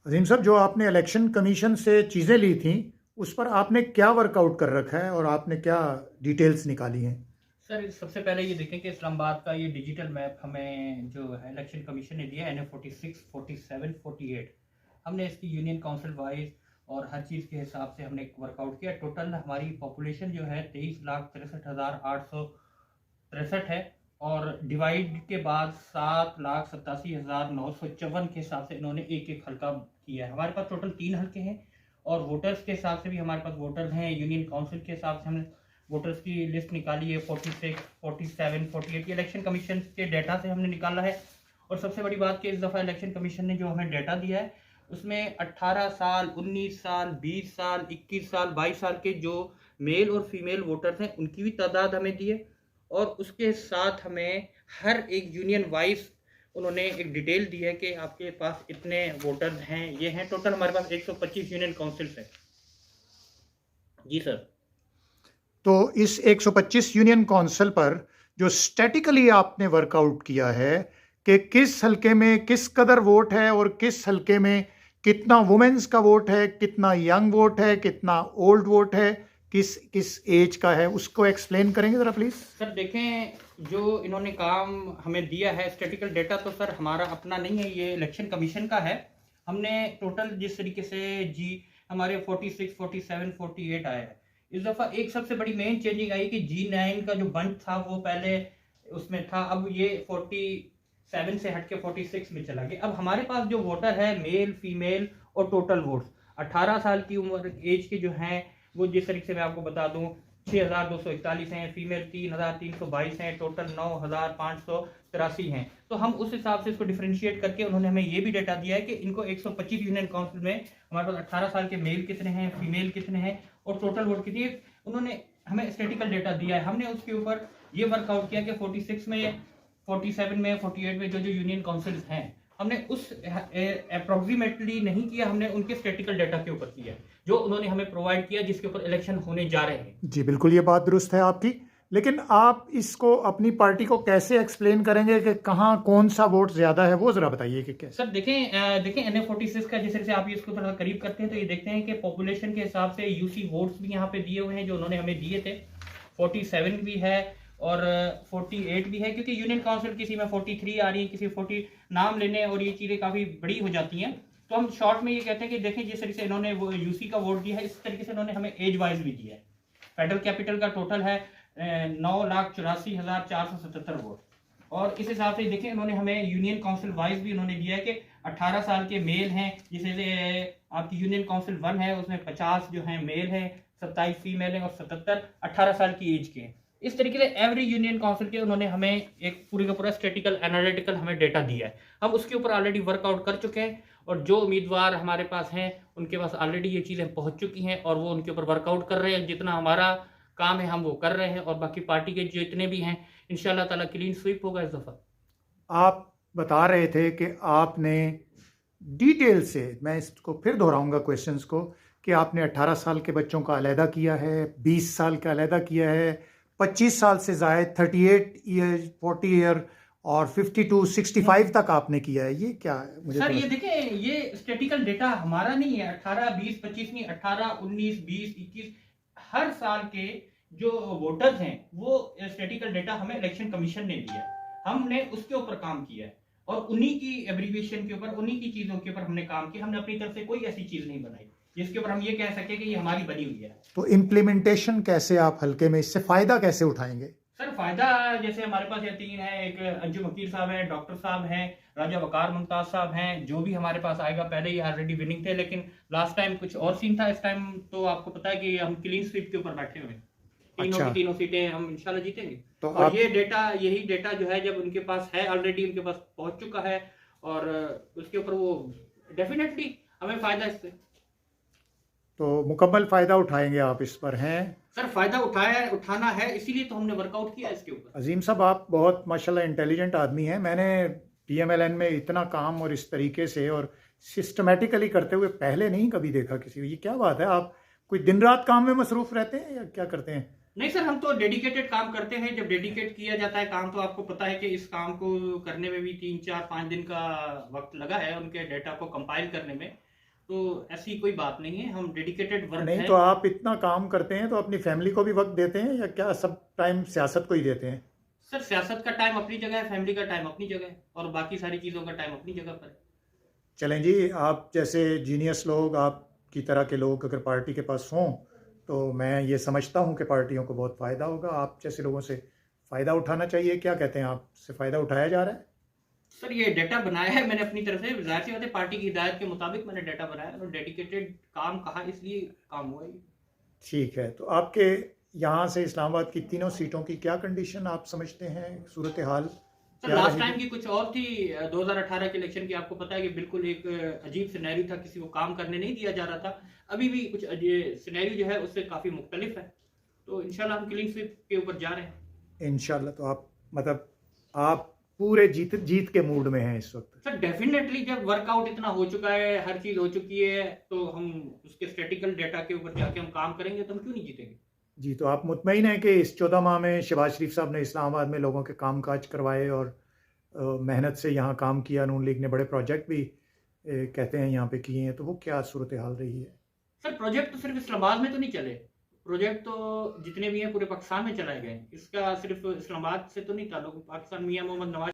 अजीम साहब, जो आपने इलेक्शन कमीशन से चीज़ें ली थी, उस पर आपने क्या वर्कआउट कर रखा है और आपने क्या डिटेल्स निकाली हैं? सर सबसे पहले ये देखें कि इस्लामाबाद का ये डिजिटल मैप हमें जो है इलेक्शन कमीशन ने दिया है NA 46, 47, 48। हमने इसकी यूनियन काउंसिल वाइज और हर चीज़ के हिसाब से हमने वर्कआउट किया। टोटल हमारी पॉपुलेशन जो है 23,63,863 है और डिवाइड के बाद 7,87,954 के हिसाब से इन्होंने एक एक हल्का किया है। हमारे पास टोटल 3 हल्के हैं और वोटर्स के हिसाब से भी हमारे पास वोटर्स हैं। यूनियन काउंसिल के हिसाब से हमने वोटर्स की लिस्ट निकाली है 46, 47, 48। इलेक्शन कमीशन के डेटा से हमने निकाला है। और सबसे बड़ी बात कि इस दफ़ा इलेक्शन कमीशन ने जो हमें डेटा दिया है उसमें 18 साल, 19 साल, 20 साल, 21 साल, 22 साल के जो मेल और फीमेल वोटर्स हैं उनकी भी तादाद हमें दी है। और उसके साथ हमें हर एक यूनियन वाइज उन्होंने एक डिटेल दी है कि आपके पास इतने वोटर्स हैं, ये हैं। टोटल हमारे पास 125 यूनियन काउंसिल्स हैं। जी सर। तो इस 125 यूनियन काउंसिल पर जो स्टैटिकली आपने वर्कआउट किया है कि किस हल्के में किस कदर वोट है और किस हल्के में कितना वुमेन्स का वोट है, कितना यंग वोट है, कितना ओल्ड वोट है, किस किस एज का है, उसको एक्सप्लेन करेंगे ज़रा प्लीज़। सर देखें, जो इन्होंने काम हमें दिया है स्टैटिकल डेटा तो सर हमारा अपना नहीं है, ये इलेक्शन कमीशन का है। हमने टोटल जिस तरीके से जी हमारे 46, 47, 48 आया है। इस दफ़ा एक सबसे बड़ी मेन चेंजिंग आई कि G9 का जो बंच था वो पहले उसमें था, अब ये 47 से हट के 46 में चला गया। अब हमारे पास जो वोटर है मेल, फीमेल और टोटल वोट्स 18 साल की उम्र एज के जो हैं वो जिस तरीके से मैं आपको बता दूं 6,241 हैं, फीमेल 3,322 हैं, टोटल 9,583 हैं। तो हम उस हिसाब से इसको डिफरेंशिएट करके उन्होंने हमें ये भी डेटा दिया है कि इनको 125 यूनियन काउंसिल में हमारे पास 18 साल के मेल कितने हैं, फीमेल कितने हैं और टोटल वोट कितनी है। उन्होंने हमें स्टेटिकल डेटा दिया है। हमने उसके ऊपर ये वर्कआउट किया कि 46 में, 47 में, 48 में जो जो यूनियन काउंसिल्स हैं हमने उस अप्रोक्सीमेटली नहीं किया, हमने उनके स्टेटिकल डेटा के ऊपर किया जो उन्होंने हमें प्रोवाइड किया जिसके ऊपर इलेक्शन होने जा रहे हैं। जी बिल्कुल, ये बात दुरुस्त है आपकी। लेकिन आप इसको अपनी पार्टी को कैसे एक्सप्लेन करेंगे कि कहाँ कौन सा वोट ज़्यादा है, वो ज़रा बताइए कि कैसे। सर देखें NA 46 का जिस तरह से आप ये इसको थोड़ा करीब करते हैं तो ये देखते हैं कि पॉपुलेशन के हिसाब से यूसी वोट्स भी यहाँ पे दिए हुए हैं जो उन्होंने हमें दिए थे। 47 भी है और 48 भी है, क्योंकि यूनियन काउंसिल किसी में 43 आ रही है, किसी 40 नाम लेने और ये चीज़ें काफ़ी बड़ी हो जाती हैं। तो हम शॉर्ट में ये कहते हैं कि देखें जिस तरीके से इन्होंने वो यूसी का वोट दिया है इस तरीके से इन्होंने हमें एज वाइज भी दिया है। फेडरल कैपिटल का टोटल है 9,84,477 वोट। और इस हिसाब से देखें इन्होंने हमें यूनियन काउंसिल वाइज भी इन्होंने दिया है कि 18 साल के मेल हैं, जिससे आपकी यूनियन काउंसिल 1 है उसमें 50 जो है मेल है, 27 फीमेल है और 77 18 साल की एज के हैं। इस तरीके से एवरी यूनियन काउंसिल के उन्होंने हमें एक पूरी का पूरा स्टेटिकल एनालिटिकल हमें डेटा दिया है। हम उसके ऊपर ऑलरेडी वर्कआउट कर चुके हैं और जो उम्मीदवार हमारे पास हैं उनके पास ऑलरेडी ये चीज़ें पहुंच चुकी हैं और वो उनके ऊपर वर्कआउट कर रहे हैं। जितना हमारा काम है हम वो कर रहे हैं और बाकी पार्टी के जितने भी हैं इंशाल्लाह ताला क्लीन स्वीप होगा इस दफ़ा। आप बता रहे थे कि आपने डिटेल से, मैं इसको फिर दोहराऊंगा क्वेश्चंस को, कि आपने 18 साल के बच्चों का अलहदा किया है, 20 साल का अलहदा किया है, 25 साल से ज़ायद 38 ईयर, 40 ईयर और 52, 65 तक आपने किया है। ये क्या है मुझे सर थोड़ा ये देखें ये स्टेटिकल डेटा हमारा नहीं है। 18, 20, 25 नहीं, 18, 19, 20, 21 हर साल के जो वोटर्स हैं वो स्टेटिकल डेटा हमें इलेक्शन कमीशन ने दिया है। हमने उसके ऊपर काम किया है और उन्हीं की एब्रीविएशन के ऊपर, उन्हीं की चीजों के ऊपर हमने काम किया। हमने अपनी तरफ से कोई ऐसी चीज नहीं बनाई जिसके ऊपर हम ये कह सके कि ये हमारी बनी हुई है। तो इम्प्लीमेंटेशन कैसे आप हल्के में इससे फ़ायदा कैसे उठाएंगे? सर फायदा जैसे हमारे पास ये 3 है, एक अंजुम वकील साहब है, डॉक्टर साहब हैं, राजा वकार मुमताज साहब हैं, जो भी हमारे पास आएगा। पहले ही ऑलरेडी विनिंग थे लेकिन लास्ट टाइम कुछ और सीन था। इस टाइम तो आपको पता है कि हम क्लीन स्वीप के ऊपर बैठे हुए हैं। तीनों अच्छा, की तीनों सीटें हम इंशाल्लाह जीतेंगे। तो और आप, ये डेटा, यही डेटा जो है जब उनके पास है ऑलरेडी, उनके पास पहुंच चुका है और उसके ऊपर वो डेफिनेटली हमें फायदा इससे। तो मुकम्मल फ़ायदा उठाएंगे आप इस पर, हैं? सर फायदा उठाना है, इसीलिए तो हमने वर्कआउट किया इसके ऊपर। अजीम साहब, आप बहुत माशाल्लाह इंटेलिजेंट आदमी हैं। मैंने PMLN में इतना काम और इस तरीके से और सिस्टमेटिकली करते हुए पहले नहीं कभी देखा किसी को। ये क्या बात है, आप कोई दिन रात काम में मसरूफ़ रहते हैं या क्या करते हैं? नहीं सर, हम तो डेडिकेटेड काम करते हैं। जब डेडिकेट किया जाता है काम तो आपको पता है कि इस काम को करने में भी 3, 4, 5 दिन का वक्त लगा है उनके डेटा को कंपाइल करने में। तो ऐसी कोई बात नहीं है, हम डेडिकेटेड वर्क नहीं है। तो आप इतना काम करते हैं तो अपनी फैमिली को भी वक्त देते हैं या क्या सब टाइम सियासत को ही देते हैं? सर सियासत का टाइम अपनी जगह है, फैमिली का टाइम अपनी जगह है, और बाकी सारी चीज़ों का टाइम अपनी जगह पर है। चलें जी, आप जैसे जीनियस लोग, आपकी तरह के लोग अगर पार्टी के पास हों तो मैं ये समझता हूँ कि पार्टियों को बहुत फ़ायदा होगा। आप जैसे लोगों से फ़ायदा उठाना चाहिए। क्या कहते हैं, आपसे फ़ायदा उठाया जा रहा है? सर ये डेटा बनाया है मैंने अपनी तरफ से, जाहिर सी बात है पार्टी की हिदायत के मुताबिक मैंने डेटा बनाया और डेडिकेटेड काम कहा, इसलिए काम हुआ ये। ठीक है, तो आपके यहाँ से इस्लामाबाद की तीनों सीटों की क्या कंडीशन आप समझते हैं, सूरत हाल सर क्या लास्ट टाइम रहेगी? की कुछ और थी, 2018 के इलेक्शन की आपको पता है कि बिल्कुल एक अजीब सिनेरियो था, किसी को काम करने नहीं दिया जा रहा था। अभी भी कुछ सिनेरियो जो है उससे काफ़ी मुख्तलिफ है, तो इंशाल्लाह हम क्लीन स्वीप के ऊपर जा रहे हैं। इंशाल्लाह। तो आप मतलब आप पूरे जीत जीत के मूड में हैं इस वक्त? सर डेफिनेटली जब वर्कआउट इतना हो चुका है, हर चीज़ हो चुकी है, तो हम उसके स्टैटिकल डेटा के ऊपर जाके हम काम करेंगे, तो हम क्यों नहीं जीतेंगे। जी, तो आप मुतमईन हैं कि इस 14 माह में शहबाज शरीफ साहब ने इस्लामाबाद में लोगों के काम काज करवाए और मेहनत से यहाँ काम किया। नून लीग ने बड़े प्रोजेक्ट भी कहते हैं यहाँ पे किए हैं, तो वो क्या सूरत हाल रही है? सर प्रोजेक्ट तो सिर्फ इस्लामाबाद में तो नहीं चले, प्रोजेक्ट तो जितने भी हैं पूरे पाकिस्तान में चलाए गए। इसका सिर्फ इस्लामाबाद से तो नहीं ताल्लुक, पाकिस्तान मियां मोहम्मद नवाज